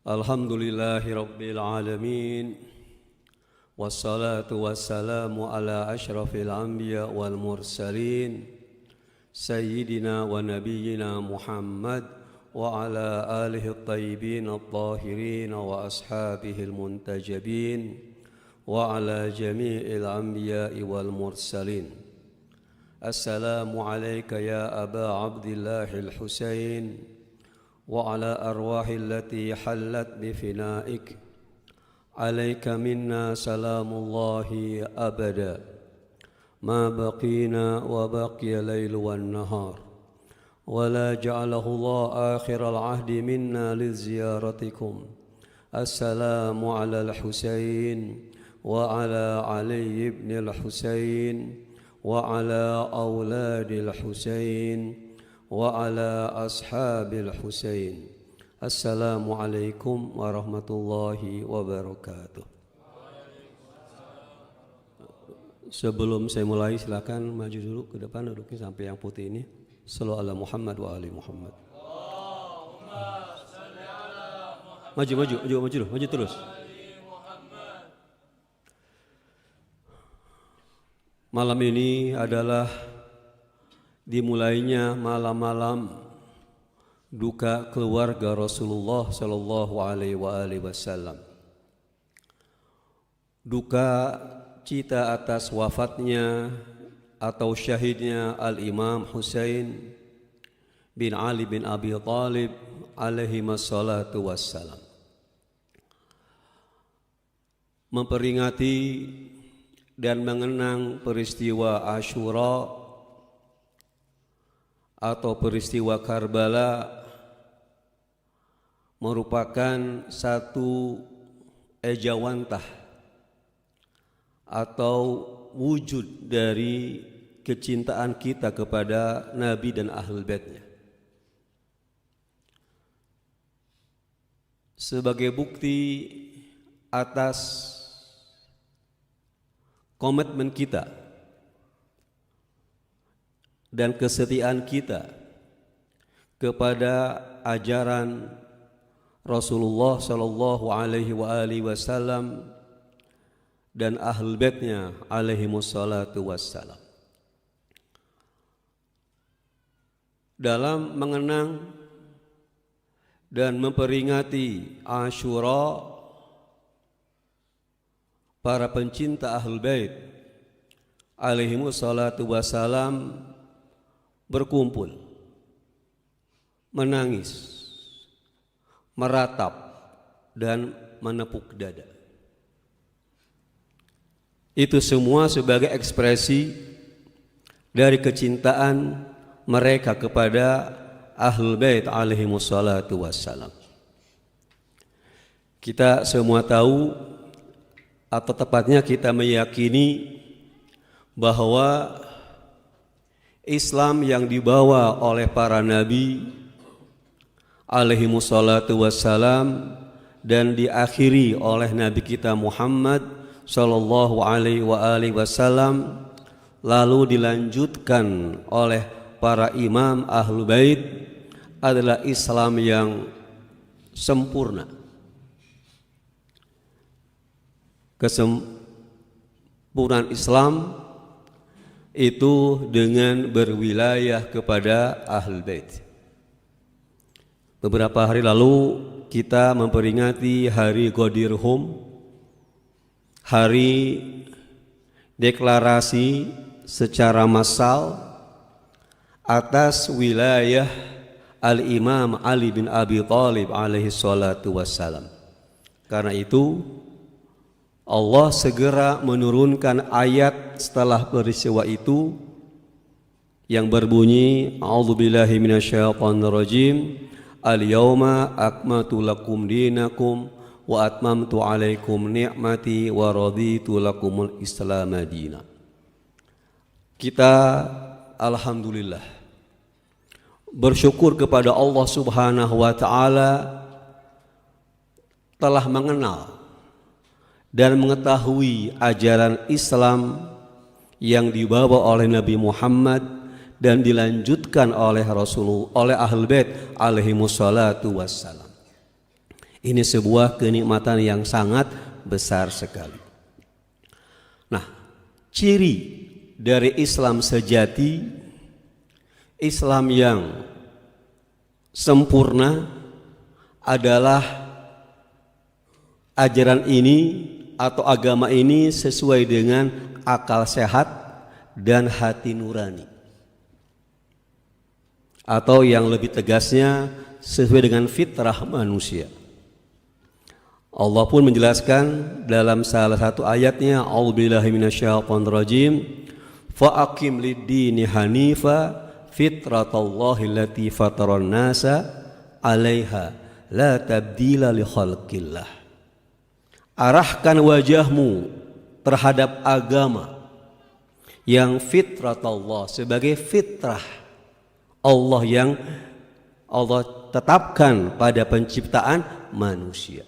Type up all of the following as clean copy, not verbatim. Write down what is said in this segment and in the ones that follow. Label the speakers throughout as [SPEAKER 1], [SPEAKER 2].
[SPEAKER 1] Alhamdulillahi Rabbil Alamin. Wassalatu wassalamu ala ashrafil anbiya wal mursalin Sayyidina wa nabiyyina Muhammad wa ala alihi at-tayyibin at-tahirin wa ashabihi al-muntajabin wa ala jami'il anbiya'i wal mursalin. Assalamu alayka ya Aba Abdillahi al-Husain وعلى أرواح التي حلت بفنائك عليك منا سلام الله أبدا ما بقينا وبقي الليل والنهار ولا جعله الله آخر العهد منا لزيارتكم السلام على الحسين وعلى علي بن الحسين وعلى أولاد الحسين وعلى أصحاب الحسين السلام عليكم ورحمة الله وبركاته. Sebelum saya mulai, silakan maju dulu ke depan, duduknya sampai yang putih ini. Shallallahu ala Muhammad wa ali Muhammad. Maju terus. Malam ini adalah dimulainya malam-malam duka keluarga Rasulullah sallallahu alaihi wasallam. Duka cita atas wafatnya atau syahidnya Al-Imam Husain bin Ali bin Abi Thalib alaihi wassalatu wassalam. Memperingati dan mengenang peristiwa Asyura atau peristiwa Karbala merupakan satu ejawantah atau wujud dari kecintaan kita kepada Nabi dan Ahlul Baitnya. Sebagai bukti atas komitmen kita dan kesetiaan kita kepada ajaran Rasulullah sallallahu alaihi wasallam dan Ahlul Baitnya alaihi wassalatu wassalam. Dalam mengenang dan memperingati Asyura, para pencinta Ahlul Bait alaihi wassalatu wassalam berkumpul, menangis, meratap, dan menepuk dada. Itu semua sebagai ekspresi dari kecintaan mereka kepada Ahlul Bait alaihi wassalatu wassalam. Kita semua tahu, atau tepatnya kita meyakini bahwa Islam yang dibawa oleh para nabi alaihi wassalatu wassalam dan diakhiri oleh Nabi kita Muhammad sallallahu alaihi wasallam lalu dilanjutkan oleh para imam Ahlul Bait adalah Islam yang sempurna. Kesempurnaan Islam itu dengan berwilayah kepada Ahlul Bait. Beberapa hari lalu kita memperingati hari Ghadir Hum, hari deklarasi secara massal atas wilayah Al-Imam Ali bin Abi Thalib alaihi salatu wassalam. Karena itu Allah segera menurunkan ayat setelah peristiwa itu yang berbunyi A'udzubillahi minasyaitonirrajim Al-yawma akmaltu lakum dinakum wa atmamtu alaikum ni'mati wa raditu lakumul Islam madina. Kita alhamdulillah bersyukur kepada Allah Subhanahu wa taala telah mengenal dan mengetahui ajaran Islam yang dibawa oleh Nabi Muhammad dan dilanjutkan oleh Rasulullah, oleh Ahlul Bait alaihi wassalatu wassalam. Ini sebuah kenikmatan yang sangat besar sekali. Nah, ciri dari Islam sejati, Islam yang sempurna adalah ajaran ini atau agama ini sesuai dengan akal sehat dan hati nurani. Atau yang lebih tegasnya sesuai dengan fitrah manusia. Allah pun menjelaskan dalam salah satu ayatnya, a'udzubillahi minasyaitonirrajim, fa'aqim lid-dini hanifa fitratallahi allati fataran nasa 'alaiha la tabdila li khalqillah. Arahkan wajahmu terhadap agama yang fitrat Allah, sebagai fitrah Allah yang Allah tetapkan pada penciptaan manusia.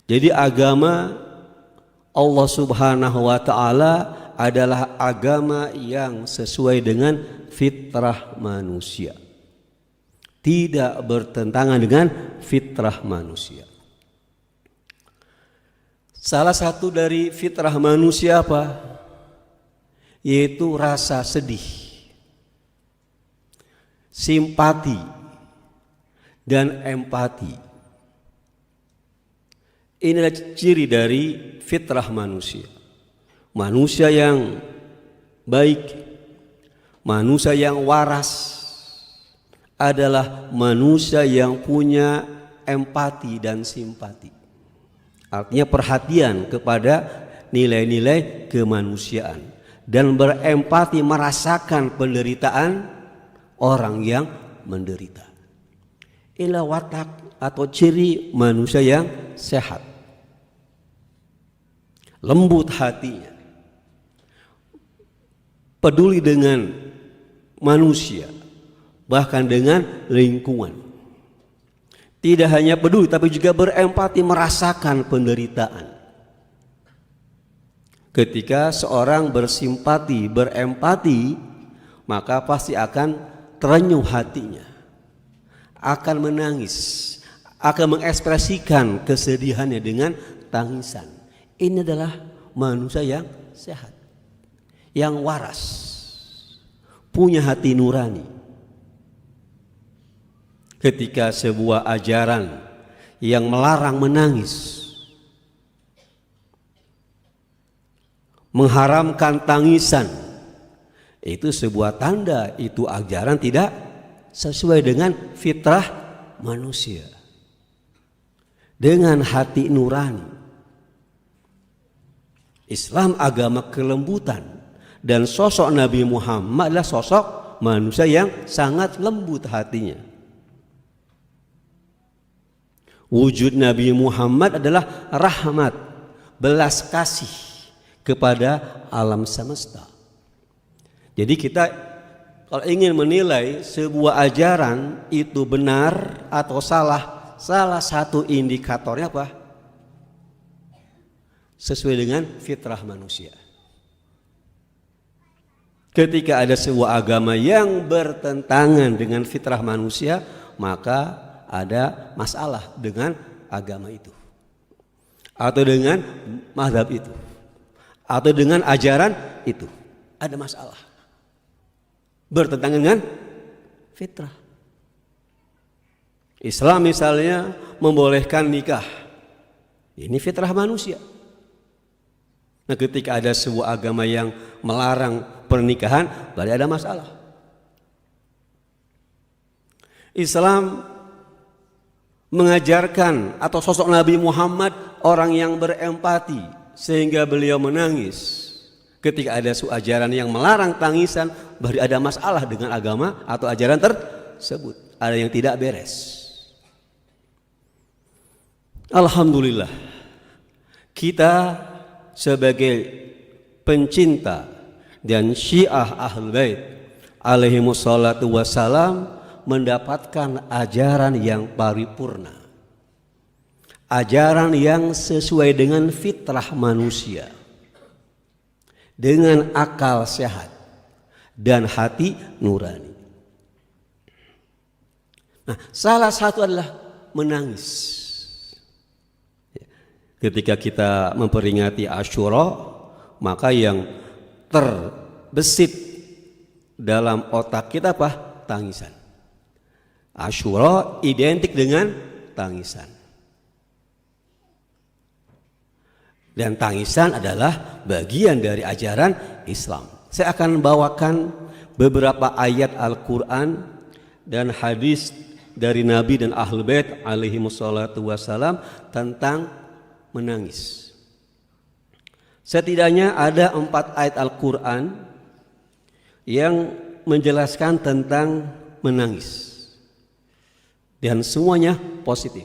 [SPEAKER 1] Jadi agama Allah Subhanahu wa ta'ala adalah agama yang sesuai dengan fitrah manusia, tidak bertentangan dengan fitrah manusia. Salah satu dari fitrah manusia apa? Yaitu rasa sedih, simpati, dan empati. Inilah ciri dari fitrah manusia. Manusia yang baik, manusia yang waras adalah manusia yang punya empati dan simpati. Artinya perhatian kepada nilai-nilai kemanusiaan dan berempati merasakan penderitaan orang yang menderita. Inilah watak atau ciri manusia yang sehat. Lembut hatinya, peduli dengan manusia, bahkan dengan lingkungan. Tidak hanya peduli tapi juga berempati merasakan penderitaan. Ketika seorang bersimpati, berempati, maka pasti akan terenyuh hatinya, akan menangis, akan mengekspresikan kesedihannya dengan tangisan. Ini adalah manusia yang sehat, yang waras, punya hati nurani. Ketika sebuah ajaran yang melarang menangis, mengharamkan tangisan, itu sebuah tanda itu ajaran tidak sesuai dengan fitrah manusia. Dengan hati nurani, Islam agama kelembutan, dan sosok Nabi Muhammad adalah sosok manusia yang sangat lembut hatinya. Wujud Nabi Muhammad adalah rahmat, belas kasih kepada alam semesta. Jadi kita kalau ingin menilai sebuah ajaran itu benar atau salah, salah satu indikatornya apa? Sesuai dengan fitrah manusia. Ketika ada sebuah agama yang bertentangan dengan fitrah manusia, maka ada masalah dengan agama itu, atau dengan mazhab itu, atau dengan ajaran itu. Ada masalah, bertentangan dengan fitrah. Islam misalnya membolehkan nikah, ini fitrah manusia. Nah, ketika ada sebuah agama yang melarang pernikahan, berarti ada masalah. Islam mengajarkan atau sosok Nabi Muhammad orang yang berempati sehingga beliau menangis. Ketika ada suatu ajaran yang melarang tangisan, berarti ada masalah dengan agama atau ajaran tersebut. Ada yang tidak beres. Alhamdulillah, kita sebagai pencinta dan syiah Ahlul Bait alaihimussalatu wassalam mendapatkan ajaran yang paripurna, ajaran yang sesuai dengan fitrah manusia, dengan akal sehat dan hati nurani. Nah, salah satu adalah menangis. Ketika kita memperingati Asyura, maka yang terbesit dalam otak kita apa? Tangisan. Asyura identik dengan tangisan. Dan tangisan adalah bagian dari ajaran Islam. Saya akan bawakan beberapa ayat Al-Quran dan hadis dari Nabi dan Ahlul Bait alaihi wassalatu wassalam tentang menangis. Setidaknya ada 4 ayat Al-Quran yang menjelaskan tentang menangis. Dan semuanya positif.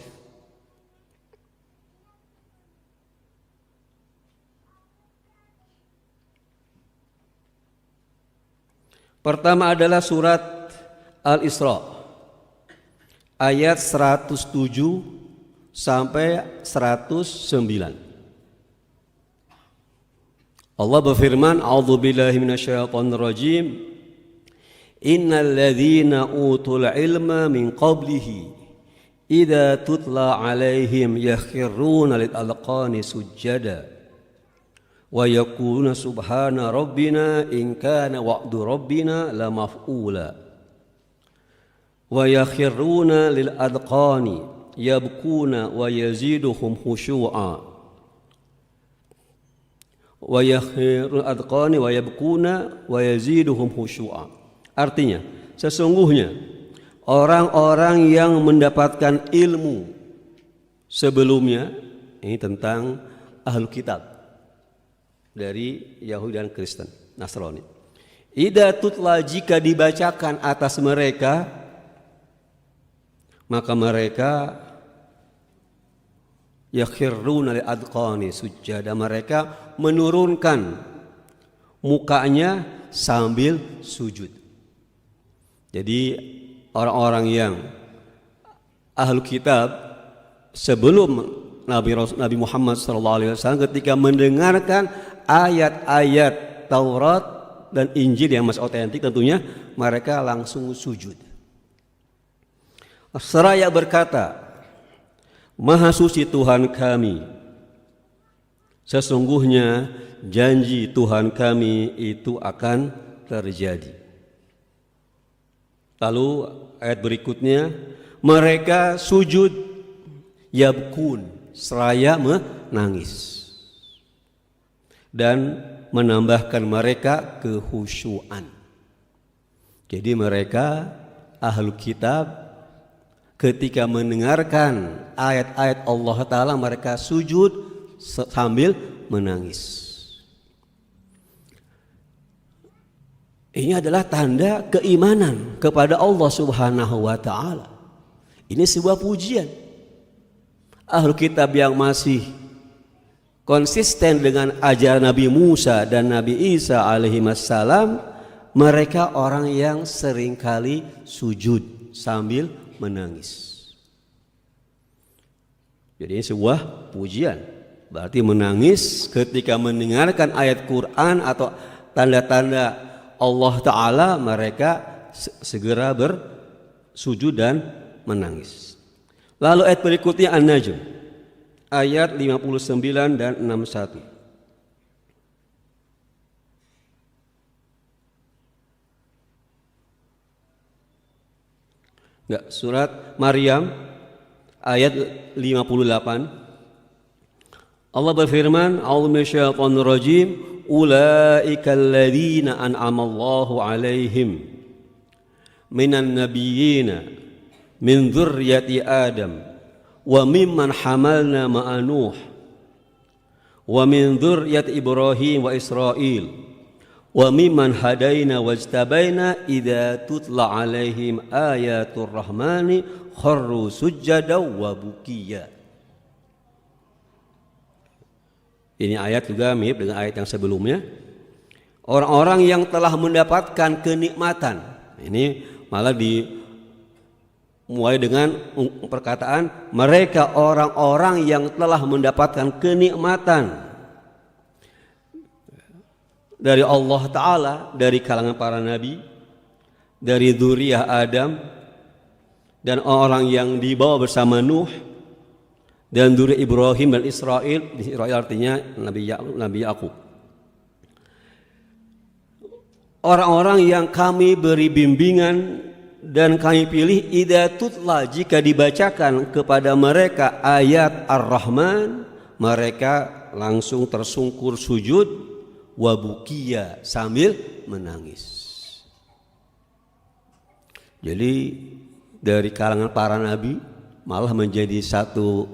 [SPEAKER 1] Pertama adalah surat Al-Isra ayat 107 sampai 109. Allah berfirman, a'udzubillahi minasyaitonir rajim. Innal ladzina utul ilma min qablihi idza tutla alaihim yakhruna lil alqani sujada wa yaquluna subhana rabbina in kana wa'du rabbina la maf'ula wa yakhruna lil adqani yabkuna wa yaziduhum khushu'a wa yakhrul adqani wa yabkuna wa yaziduhum khushu'a. Artinya, sesungguhnya orang-orang yang mendapatkan ilmu sebelumnya, ini tentang Ahlul Kitab dari Yahudi dan Kristen, Nasrani. Idza tutla, jika dibacakan atas mereka, maka mereka yakhirruna lil adqani sujada, mereka menurunkan mukanya sambil sujud. Jadi orang-orang yang Ahlul Kitab sebelum Nabi Muhammad SAW ketika mendengarkan ayat-ayat Taurat dan Injil yang masih otentik, tentunya mereka langsung sujud. Seraya berkata, Maha suci Tuhan kami, sesungguhnya janji Tuhan kami itu akan terjadi. Lalu ayat berikutnya, mereka sujud yabkun, seraya menangis, dan menambahkan mereka kehusyuan. Jadi mereka Ahlul Kitab ketika mendengarkan ayat-ayat Allah Ta'ala, mereka sujud sambil menangis. Ini adalah tanda keimanan kepada Allah Subhanahu wa Ta'ala. Ini sebuah pujian. Ahlul Kitab yang masih konsisten dengan ajaran Nabi Musa dan Nabi Isa alaihi wassalam, mereka orang yang seringkali sujud sambil menangis. Jadi ini sebuah pujian. Berarti menangis ketika mendengarkan ayat Quran atau tanda-tanda Allah Ta'ala, mereka segera bersujud dan menangis. Lalu ayat berikutnya An-Najm ayat 59 dan 61. Enggak, surat Maryam ayat 58. Allah berfirman, a'udzu minasyaitonir rajim, ulaikal ladzina an'amallahu 'alaihim minan nabiyyina min dzurriyyati Adam wa mimman hamalna ma'a Nuh wa min dzurriyyati Ibrahim wa Israil wa mimman hadaina wajtabaina idza tutla 'alaihim ayatur rahmani kharru sujada wa bukiya. Ini ayat juga mirip dengan ayat yang sebelumnya. Orang-orang yang telah mendapatkan kenikmatan. Ini malah dimulai dengan perkataan mereka orang-orang yang telah mendapatkan kenikmatan dari Allah Ta'ala, dari kalangan para nabi, dari dzurriyyah Adam, dan orang yang dibawa bersama Nuh, dan dzurriyyah Ibrahim dan Israil. Israil artinya Nabi Yakub. Orang-orang yang kami beri bimbingan dan kami pilih idza tutla, jika dibacakan kepada mereka ayat Ar-Rahman, mereka langsung tersungkur sujud, wabukia, sambil menangis. Jadi dari kalangan para nabi malah menjadi satu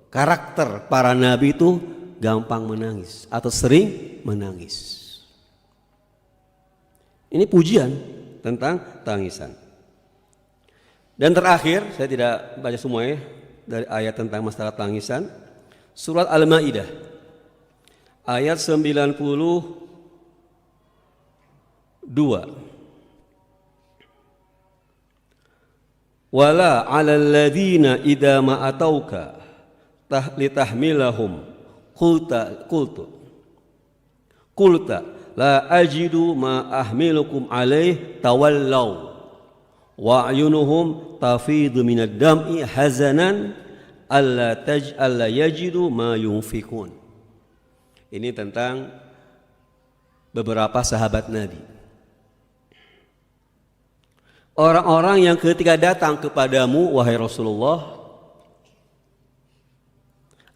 [SPEAKER 1] karakter para nabi itu gampang menangis atau sering menangis. Ini pujian tentang tangisan. Dan terakhir, saya tidak baca semuanya dari ayat tentang masalah tangisan, surat Al-Maidah ayat 92. Wala 'alal ladzina idza ma atauka litahmilahum qulta la ajidu ma ahmilukum alaih tawallaw wa ayunuhum tafidu minad dam'i hazanan alla yajidu ma yunfikun. Ini tentang beberapa sahabat Nabi. Orang-orang yang ketika datang kepadamu wahai Rasulullah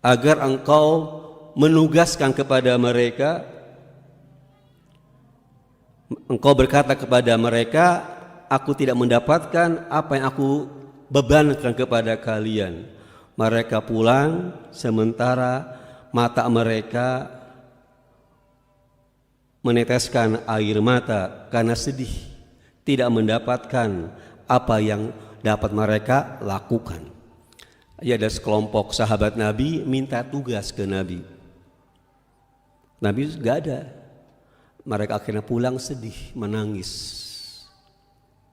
[SPEAKER 1] agar engkau menugaskan kepada mereka, engkau berkata kepada mereka, aku tidak mendapatkan apa yang aku bebankan kepada kalian. Mereka pulang sementara mata mereka meneteskan air mata karena sedih, tidak mendapatkan apa yang dapat mereka lakukan. Ya, ada sekelompok sahabat Nabi minta tugas ke Nabi. Nabi gak ada. Mereka akhirnya pulang sedih, menangis.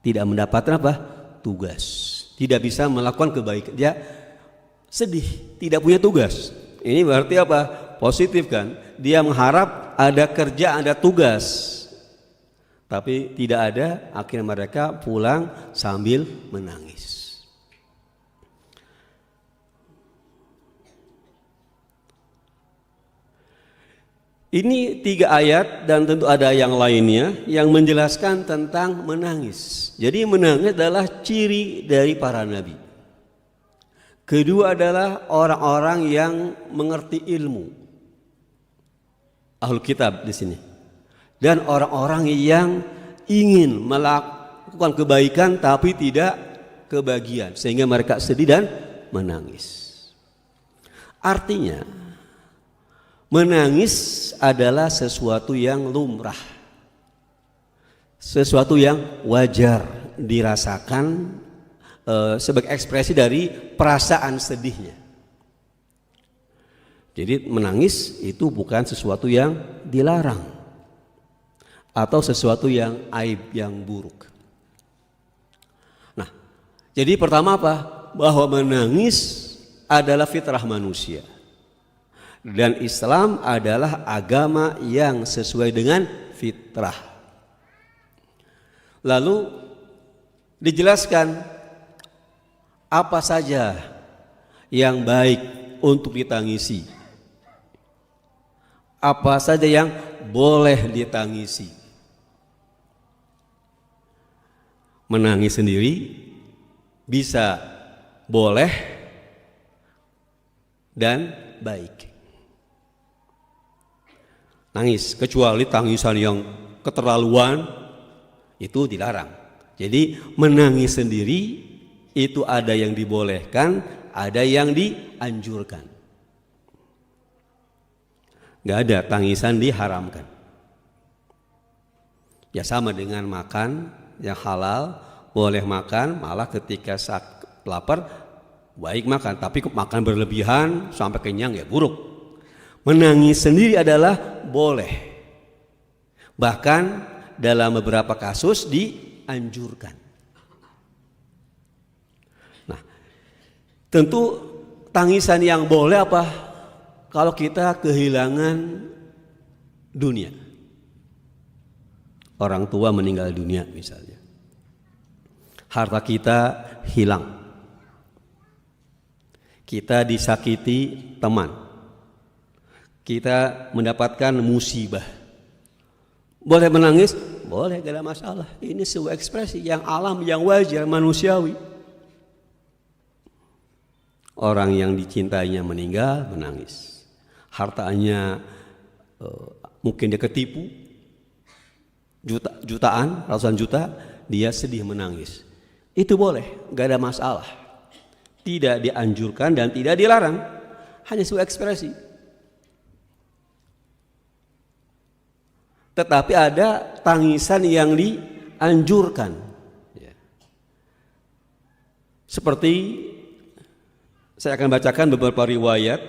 [SPEAKER 1] Tidak mendapatkan apa? Tugas. Tidak bisa melakukan kebaikan. Dia sedih, tidak punya tugas. Ini berarti apa? Positif kan? Dia mengharap ada kerja, ada tugas. Tapi tidak ada, akhirnya mereka pulang sambil menangis. Ini 3 ayat dan tentu ada yang lainnya yang menjelaskan tentang menangis. Jadi menangis adalah ciri dari para nabi. Kedua adalah orang-orang yang mengerti ilmu. Ahlul kitab di sini. Dan orang-orang yang ingin melakukan kebaikan tapi tidak kebagian sehingga mereka sedih dan menangis. Artinya menangis adalah sesuatu yang lumrah, sesuatu yang wajar dirasakan sebagai ekspresi dari perasaan sedihnya. Jadi menangis itu bukan sesuatu yang dilarang atau sesuatu yang aib, yang buruk. Nah, jadi pertama apa? Bahwa menangis adalah fitrah manusia. Dan Islam adalah agama yang sesuai dengan fitrah. Lalu dijelaskan apa saja yang baik untuk ditangisi, apa saja yang boleh ditangisi. Menangis sendiri bisa boleh dan baik. Nangis, kecuali tangisan yang keterlaluan itu dilarang. Jadi menangis sendiri itu ada yang dibolehkan, ada yang dianjurkan. Gak ada tangisan diharamkan. Ya sama dengan makan yang halal, boleh makan, malah ketika saat lapar baik makan, tapi makan berlebihan sampai kenyang ya buruk. Menangis sendiri adalah boleh, bahkan dalam beberapa kasus dianjurkan. Nah, tentu tangisan yang boleh apa? Kalau kita kehilangan dunia, orang tua meninggal dunia misalnya, harta kita hilang, kita disakiti teman, kita mendapatkan musibah, boleh menangis? Boleh, gak ada masalah. Ini sebuah ekspresi yang alam, yang wajar, manusiawi. Orang yang dicintainya meninggal, menangis. Hartanya mungkin dia ketipu, jutaan, ratusan juta, dia sedih menangis. Itu boleh, gak ada masalah. Tidak dianjurkan dan tidak dilarang, hanya sebuah ekspresi. Tetapi ada tangisan yang dianjurkan, seperti saya akan bacakan beberapa riwayat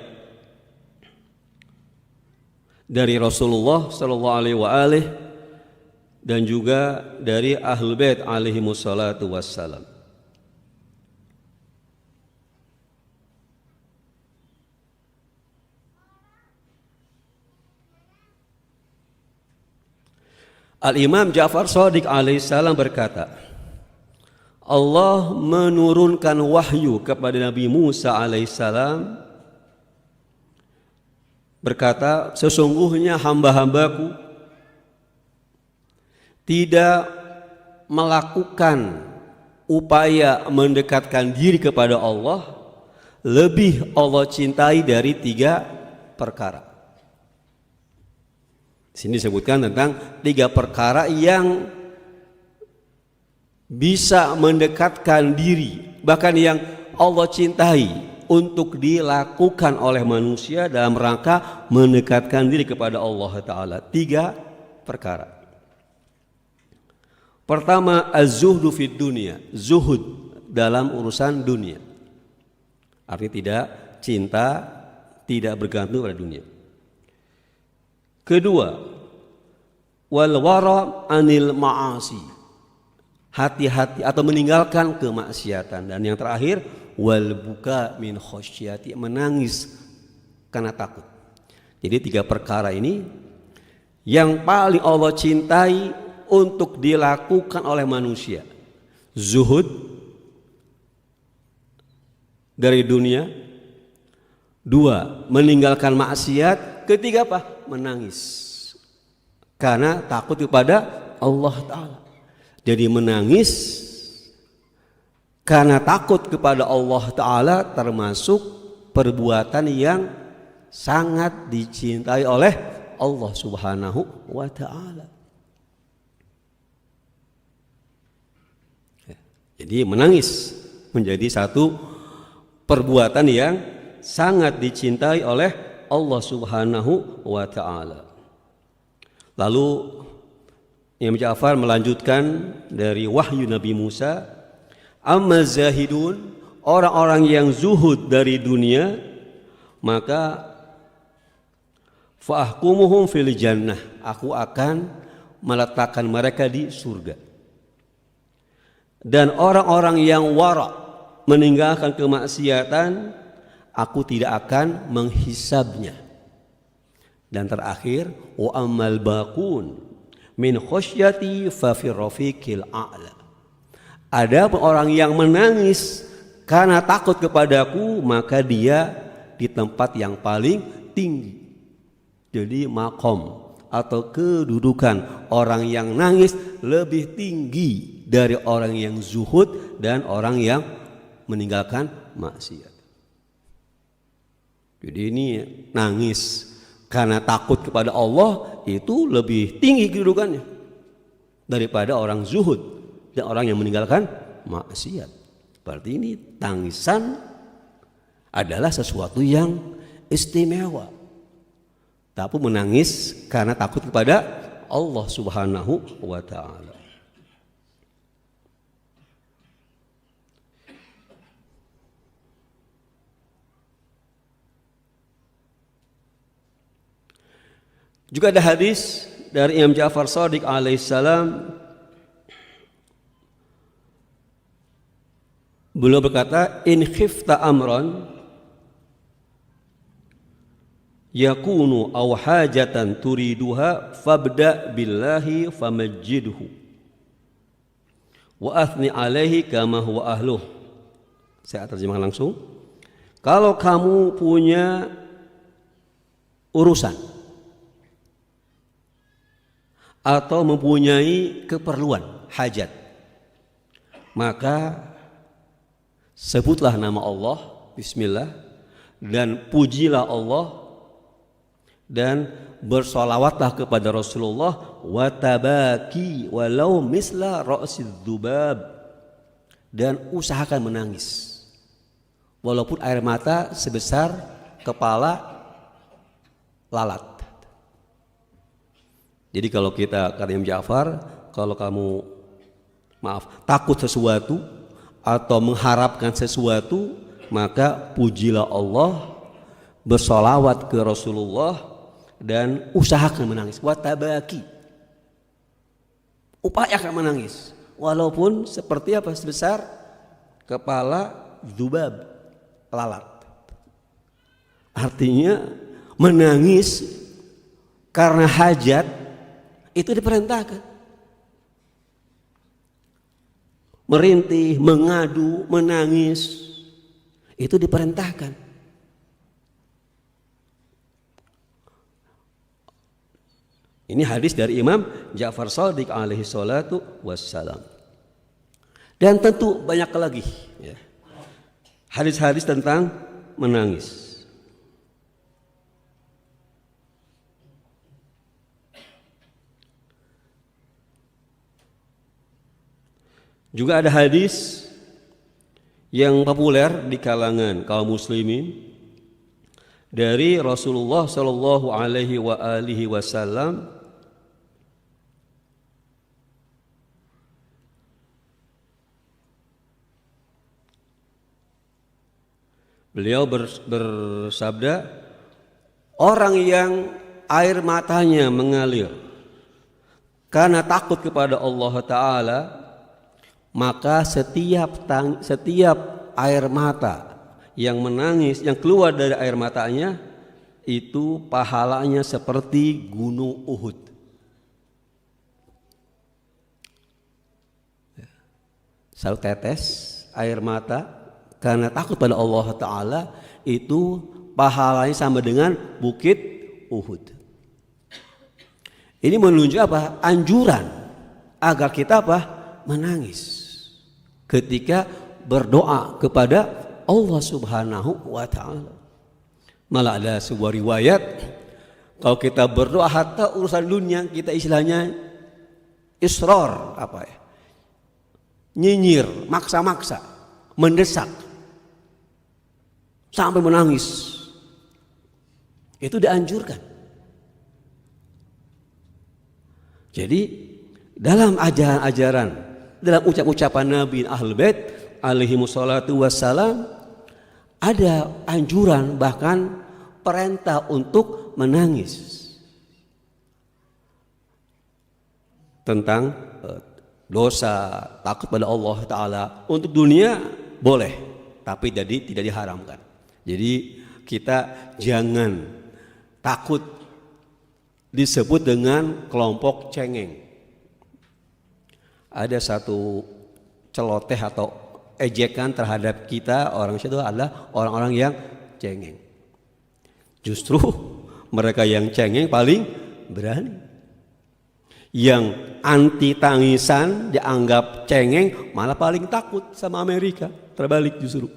[SPEAKER 1] dari Rasulullah sallallahu alaihi wasallam dan juga dari Ahlul Bait alaihi wassalatu wassalam. Al-Imam Ja'far Shadiq alaihissalam berkata, Allah menurunkan wahyu kepada Nabi Musa alaihissalam berkata, sesungguhnya hamba-hambaku tidak melakukan upaya mendekatkan diri kepada Allah lebih Allah cintai dari 3 perkara. Sini disebutkan tentang 3 perkara yang bisa mendekatkan diri, bahkan yang Allah cintai untuk dilakukan oleh manusia dalam rangka mendekatkan diri kepada Allah Ta'ala. 3 perkara. Pertama, az-zuhdu fid dunia, zuhud dalam urusan dunia. Artinya tidak cinta, tidak bergantung pada dunia. Kedua, wal wara anil ma'asi, hati-hati atau meninggalkan kemaksiatan. Dan yang terakhir, wal buka min khosyati, menangis karena takut. Jadi 3 perkara ini yang paling Allah cintai untuk dilakukan oleh manusia. Zuhud dari dunia. 2, meninggalkan maksiat. Ketiga apa? Menangis karena takut kepada Allah Ta'ala. Jadi menangis karena takut kepada Allah Ta'ala termasuk perbuatan yang sangat dicintai oleh Allah Subhanahu wa Ta'ala. Jadi menangis menjadi satu perbuatan yang sangat dicintai oleh Allah Subhanahu wa Ta'ala. Lalu Imam Ja'far melanjutkan dari wahyu Nabi Musa, amma zahidun, orang-orang yang zuhud dari dunia, maka fa'ahkumuhum fil jannah, aku akan meletakkan mereka di surga. Dan orang-orang yang wara, meninggalkan kemaksiatan, aku tidak akan menghisabnya. Dan terakhir, wa ammal baqun min khosyati fa fi rafiqil a'la. Ada orang yang menangis karena takut kepadaku, maka dia di tempat yang paling tinggi. Jadi makom atau kedudukan orang yang nangis lebih tinggi dari orang yang zuhud dan orang yang meninggalkan maksiat. Jadi ini nangis karena takut kepada Allah itu lebih tinggi kedudukannya daripada orang zuhud dan orang yang meninggalkan maksiat. Berarti ini tangisan adalah sesuatu yang istimewa. Tapi menangis karena takut kepada Allah Subhanahu wa Ta'ala. Juga ada hadis dari Imam Ja'far Shadiq alaihissalam, beliau berkata, in khifta amran yakunu aw hajatan turiduha fabda billahi famajjidhu wa athni alaihi kama huwa ahluh. Saya terjemahkan langsung. Kalau kamu punya urusan atau mempunyai keperluan, hajat, maka sebutlah nama Allah, bismillah, dan pujilah Allah, dan bersolawatlah kepada Rasulullah, wa tabaki walau misla ra'sid dzubab, dan usahakan menangis walaupun air mata sebesar kepala lalat. Jadi kalau kita, kata Imam Ja'far, kalau kamu takut sesuatu atau mengharapkan sesuatu, maka pujilah Allah, bersolawat ke Rasulullah, dan usahakan menangis. Watabaki, upayakan menangis walaupun seperti apa, sebesar kepala dzubab, lalat. Artinya menangis karena hajat itu diperintahkan. Merintih, mengadu, menangis itu diperintahkan. Ini hadis dari Imam Ja'far Shadiq alaihi salatu wassalam. Dan tentu banyak lagi ya, hadis-hadis tentang menangis. Juga ada hadis yang populer di kalangan kaum muslimin dari Rasulullah sallallahu alaihi wasallam. Beliau bersabda, orang yang air matanya mengalir karena takut kepada Allah Ta'ala, maka setiap air mata yang menangis, yang keluar dari air matanya, itu pahalanya seperti gunung Uhud. Satu tetes air mata karena takut pada Allah Ta'ala, itu pahalanya sama dengan bukit Uhud. Ini menunjuk apa? Anjuran agar kita apa? Menangis ketika berdoa kepada Allah Subhanahu wa Ta'ala. Malah ada sebuah riwayat, kalau kita berdoa hatta urusan dunia, kita istilahnya israr, apa ya, nyinyir, maksa-maksa, mendesak sampai menangis, itu dianjurkan. Jadi dalam ajaran-ajaran, dalam ucapan Nabi Ahlul Bait alaihi wassalatu wassalam, ada anjuran, bahkan perintah untuk menangis tentang dosa, takut pada Allah Ta'ala. Untuk dunia boleh, tapi jadi tidak diharamkan. Jadi kita jangan takut disebut dengan kelompok cengeng. Ada satu celoteh atau ejekan terhadap kita orang itu adalah orang-orang yang cengeng. Justru mereka yang cengeng paling berani. Yang anti tangisan dianggap cengeng, malah paling takut sama Amerika. Terbalik justru.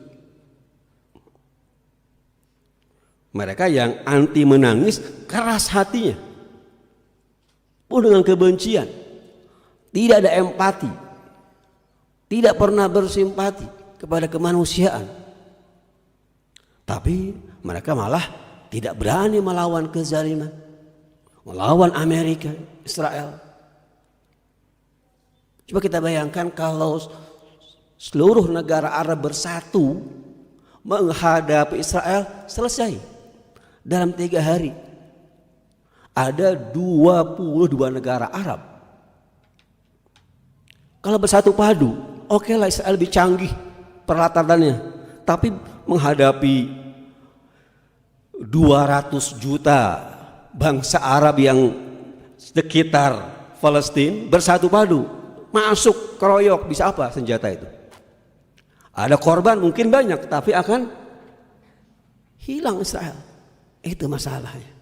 [SPEAKER 1] Mereka yang anti menangis keras hatinya, penuh dengan kebencian, tidak ada empati, tidak pernah bersimpati kepada kemanusiaan. Tapi mereka malah tidak berani melawan kezaliman, melawan Amerika, Israel. Coba kita bayangkan kalau seluruh negara Arab bersatu menghadapi Israel, selesai. Dalam 3 hari ada 22 negara Arab. Kalau bersatu padu, oke lah, Israel lebih canggih peralatannya, tapi menghadapi 200 juta bangsa Arab yang sekitar Palestina bersatu padu, masuk keroyok, bisa apa senjata itu? Ada korban mungkin banyak, tapi akan hilang Israel. Itu masalahnya.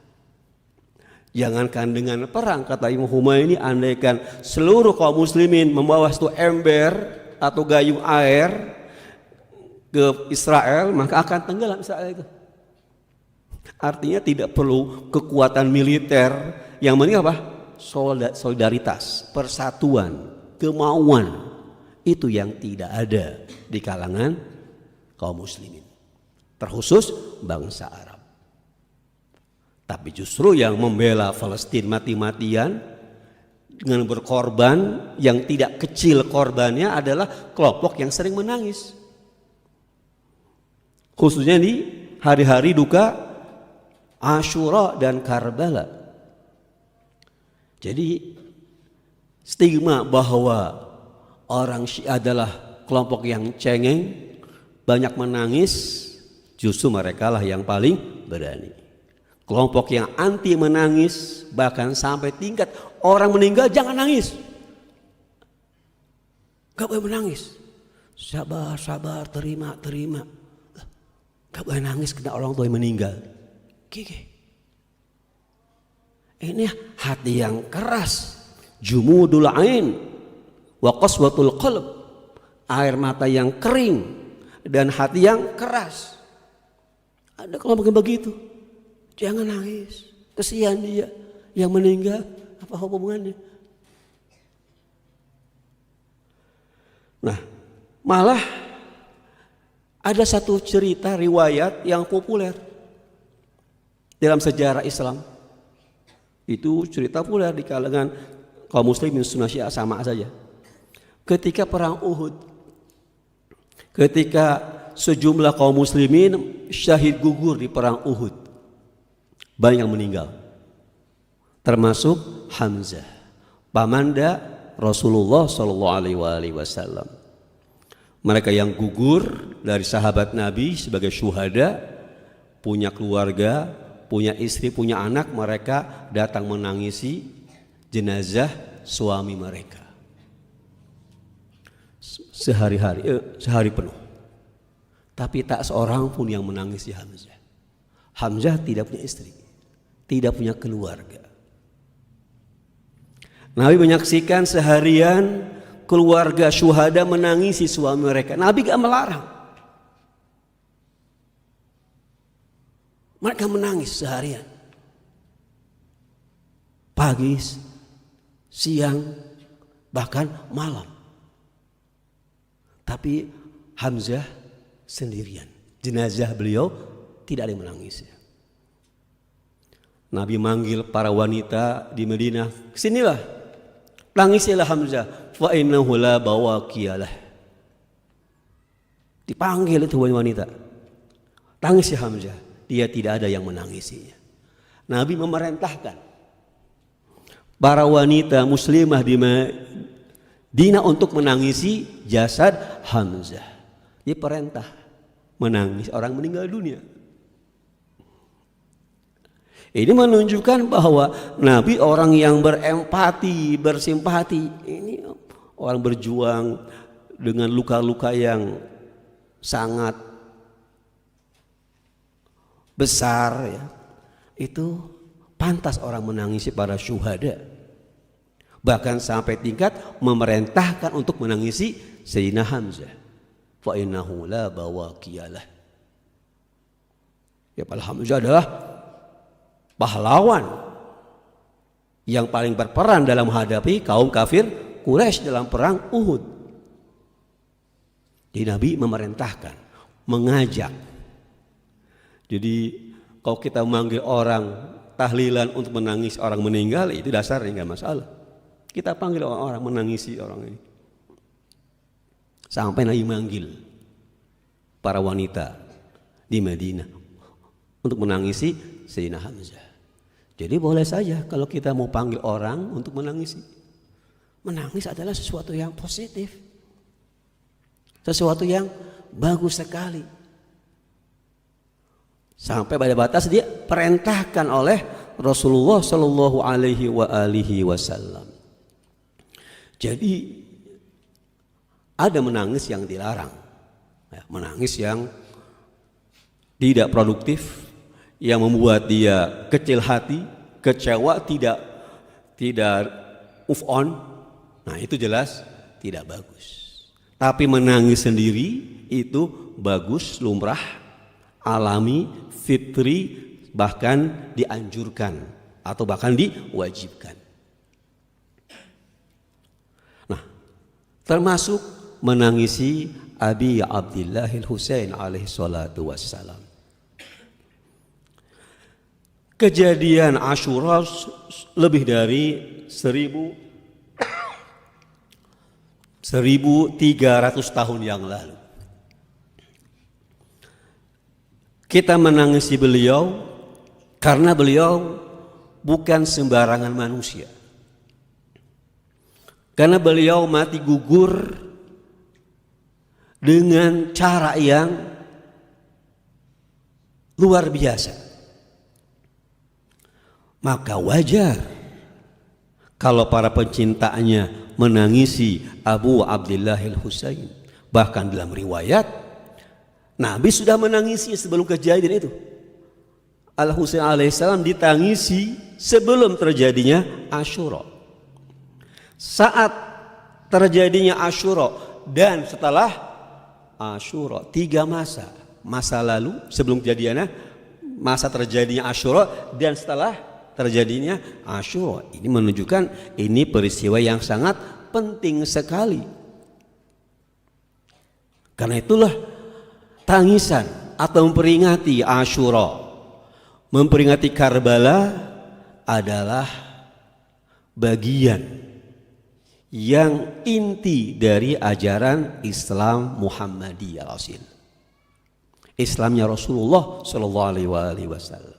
[SPEAKER 1] Jangankan dengan perang, kata Imam Humayni, andaikan seluruh kaum muslimin membawa satu ember atau gayung air ke Israel, maka akan tenggelam Israel itu. Artinya tidak perlu kekuatan militer, yang penting apa? Solidaritas, persatuan, kemauan. Itu yang tidak ada di kalangan kaum muslimin, terkhusus bangsa Arab. Tapi justru yang membela Palestina mati-matian dengan berkorban, yang tidak kecil korbannya adalah kelompok yang sering menangis. Khususnya di hari-hari duka Asyura dan Karbala. Jadi stigma bahwa orang Syiah adalah kelompok yang cengeng, banyak menangis, justru mereka lah yang paling berani. Kelompok yang anti menangis, bahkan sampai tingkat orang meninggal jangan nangis, gak boleh menangis, sabar, terima, gak boleh nangis kena orang tua yang meninggal. Gigi. Ini hati yang keras, jumudul ain wa qaswatul qalb, air mata yang kering dan hati yang keras. Ada kelompok yang begitu. Jangan nangis, kesian dia yang meninggal, apa hubungannya? Nah, malah ada satu cerita riwayat yang populer dalam sejarah Islam. Itu cerita populer di kalangan kaum muslimin Sunnah Syiah sama saja. Ketika perang Uhud, ketika sejumlah kaum muslimin syahid gugur di perang Uhud, banyak yang meninggal, termasuk Hamzah, pamanda Rasulullah SAW. Mereka yang gugur dari sahabat Nabi sebagai syuhada, punya keluarga, punya istri, punya anak, mereka datang menangisi jenazah suami mereka sehari penuh. Tapi tak seorang pun yang menangisi Hamzah. Hamzah tidak punya istri, tidak punya keluarga. Nabi menyaksikan seharian keluarga syuhada menangisi suami mereka. Nabi gak melarang. Mereka menangis seharian, pagi, siang, bahkan malam. Tapi Hamzah sendirian, jenazah beliau tidak ada yang menangis. Nabi manggil para wanita di Madinah, kesinilah, tangisilah Hamzah, fa innahu la bawaqiyalah. Dipanggil itu wanita, tangisi Hamzah, dia tidak ada yang menangisinya. Nabi memerintahkan para wanita muslimah di Madinah untuk menangisi jasad Hamzah. Dia perintah menangis orang meninggal dunia. Ini menunjukkan bahwa Nabi orang yang berempati, bersimpati. Ini orang berjuang dengan luka-luka yang sangat besar, ya. Itu pantas orang menangisi para syuhada. Bahkan sampai tingkat memerintahkan untuk menangisi Sayyidina Hamzah. Fa innahu la bawaqiyalah. Ya, Hamzah adalah pahlawan yang paling berperan dalam menghadapi kaum kafir Quraisy dalam perang Uhud. Jadi Nabi memerintahkan, mengajak. Jadi kalau kita memanggil orang tahlilan untuk menangis orang meninggal, itu dasarnya nggak masalah. Kita panggil orang menangisi orang ini. Sampai Nabi manggil para wanita di Madinah untuk menangisi Sayyidina Hamzah. Jadi boleh saja kalau kita mau panggil orang untuk menangisi. Menangis adalah sesuatu yang positif, sesuatu yang bagus sekali. Sampai pada batas dia perintahkan oleh Rasulullah Shallallahu Alaihi Wasallam. Jadi ada menangis yang dilarang, menangis yang tidak produktif, yang membuat dia kecil hati, kecewa, tidak move on. Nah, itu jelas tidak bagus. Tapi menangis sendiri itu bagus, lumrah, alami, fitri, bahkan dianjurkan atau bahkan diwajibkan. Nah, termasuk menangisi Abi Abdillahil Husain alaihi salatu wassalam. Kejadian Asyura lebih dari 1300 tahun yang lalu. Kita menangisi beliau karena beliau bukan sembarangan manusia. Karena beliau mati gugur dengan cara yang luar biasa. Maka wajar kalau para pencintanya menangisi Abu Abdillahil Husain. Bahkan dalam riwayat Nabi sudah menangisi sebelum kejadian itu. Al-Husain alaihissalam ditangisi sebelum terjadinya Asyura. Saat terjadinya Asyura dan setelah Asyura, 3 masa. Masa lalu sebelum kejadiannya, masa terjadinya Asyura, dan setelah terjadinya Asyura. Ini menunjukkan ini peristiwa yang sangat penting sekali. Karena itulah tangisan atau memperingati Asyura, memperingati Karbala adalah bagian yang inti dari ajaran Islam Muhammadiyah al-Asil. Islamnya Rasulullah sallallahu alaihi wasallam.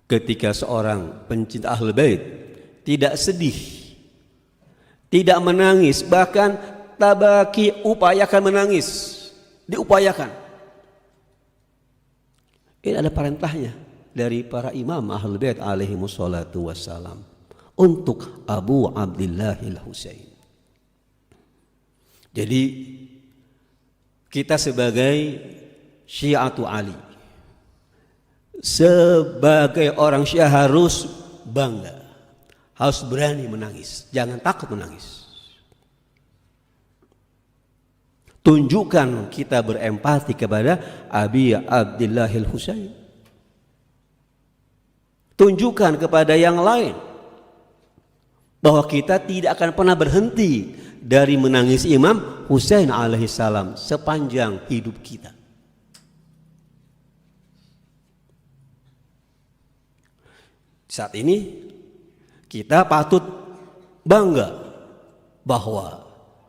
[SPEAKER 1] Ketika seorang pencinta Ahlul Bait tidak sedih, tidak menangis, bahkan tabaki, upayakan menangis, diupayakan. Ini ada perintahnya dari para imam Ahlul Bait alaihi wassalatu wassalam untuk Abu Abdillahil Husain. Jadi kita sebagai Syiatu Ali, sebagai orang Syiah harus bangga, harus berani menangis, jangan takut menangis. Tunjukkan kita berempati kepada Abi Abdillahil Husain. Tunjukkan kepada yang lain bahwa kita tidak akan pernah berhenti dari menangis Imam Husain alaihissalam sepanjang hidup kita. Saat ini kita patut bangga bahwa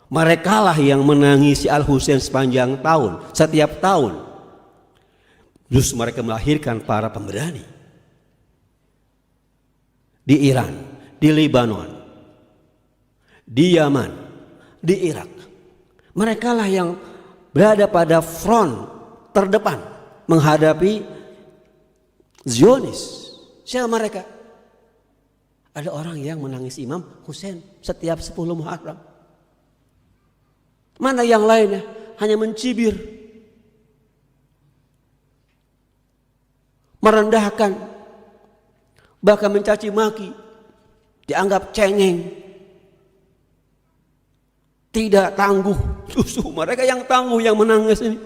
[SPEAKER 1] merekalah yang menangisi Al-Husain sepanjang tahun, setiap tahun. Justru mereka melahirkan para pemberani di Iran, di Lebanon, di Yaman, di Irak. Merekalah yang berada pada front terdepan menghadapi Zionis. Siapa mereka? Ada orang yang menangis Imam Husain setiap 10 Muharram. Mana yang lainnya? Hanya mencibir, merendahkan, bahkan mencaci maki, dianggap cengeng, tidak tangguh. Justru mereka yang tangguh yang menangis ini.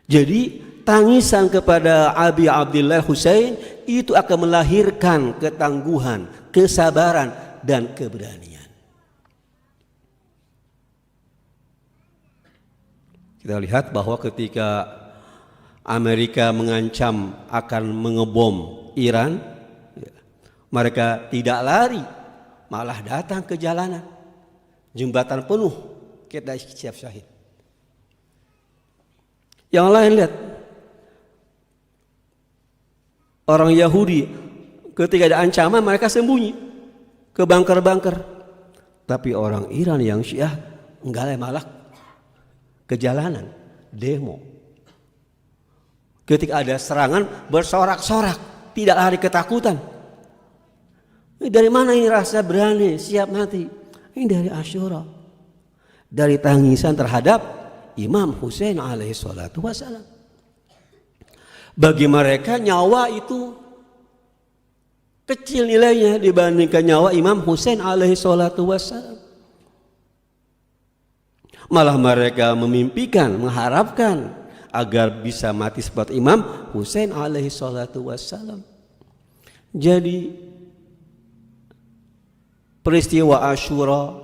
[SPEAKER 1] Jadi tangisan kepada Abi Abdillah Husain itu akan melahirkan ketangguhan, kesabaran, dan keberanian. Kita lihat bahwa ketika Amerika mengancam akan mengebom Iran, mereka tidak lari, malah datang ke jalanan, jembatan penuh, kita siap syahid. Yang lain lihat, orang Yahudi ketika ada ancaman mereka sembunyi ke bunker-bunker, tapi orang Iran yang Syiah enggak, malah ke jalanan, demo. Ketika ada serangan bersorak-sorak, tidak lari ketakutan. Dari mana ini rasa berani, siap mati? Ini dari Asyura. dari tangisan terhadap Imam Husain alaihi salatu wassalam. Bagi mereka nyawa itu kecil nilainya dibandingkan nyawa Imam Husain alaihi salatu wassalam. Malah mereka memimpikan, mengharapkan agar bisa mati seperti Imam Husain alaihi salatu wassalam. Jadi peristiwa Asyura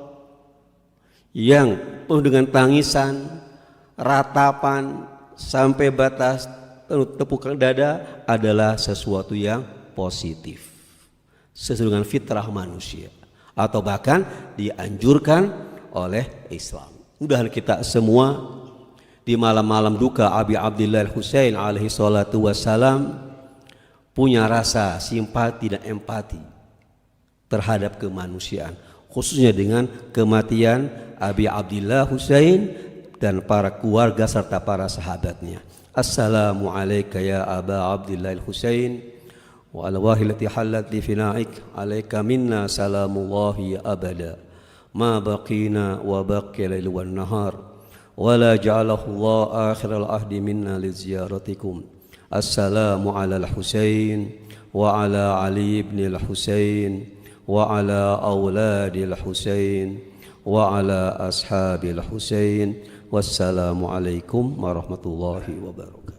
[SPEAKER 1] yang penuh dengan tangisan, ratapan sampai batas tepukan dada adalah sesuatu yang positif, sesuai dengan fitrah manusia, atau bahkan dianjurkan oleh Islam. Mudah-mudahan kita semua di malam-malam duka Abi Abdillah Husain alaihi salatu wassalam punya rasa simpati dan empati terhadap kemanusiaan, khususnya dengan kematian Abi Abdillah Husain dan para keluarga serta para sahabatnya. Assalamu alayka ya Aba Abdillah Husain wa ala wahilati halat li fina'ik alayka minna salamullahi abada ma baqina wa baqiya lail wan nahar wa la ja'alahu Allah akhiral ahdi minna li ziyaratikum. Assalamu ala al-Husain wa ala Ali ibn al-Husain wa ala awladi al-Husain wa ala ashabi al-Husain. Wassalamu alaikum warahmatullahi wabarakatuh.